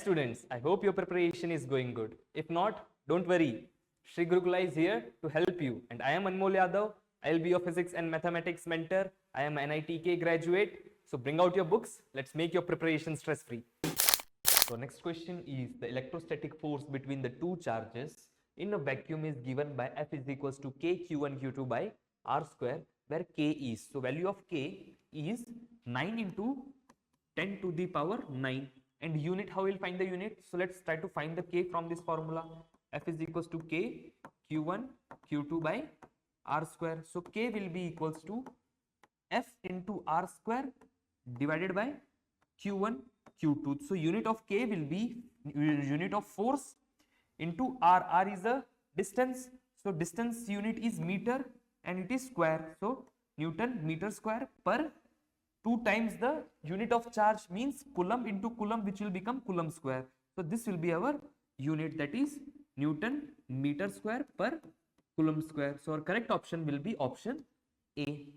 students, I hope your preparation is going good. If not, don't worry. Sri Gurukula is here to help you. And I am Anmol Yadav. I will be your physics and mathematics mentor. I am an NEET graduate. So bring out your books. Let's make your preparation stress-free. So next question is the electrostatic force between the two charges in a vacuum is given by F is equals to K Q1 Q2 by R square, where K is. So value of K is 9 into 10 to the power 9. And unit, how we'll find the unit? So let's try to find the K from this formula. F is equals to K Q1 Q2 by R square. So K will be equals to F into R square divided by Q1 Q2. So unit of K will be unit of force into R. R is a distance. So distance unit is meter and it is square. So Newton meter square per 2 times the unit of charge means coulomb into coulomb, which will become coulomb square. So this will be our unit, that is Newton meter square per coulomb square. So our correct option will be option A.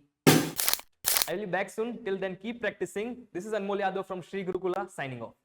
I will be back soon. Till then, keep practicing. This is Anmol Yadav from Sri Gurukula signing off.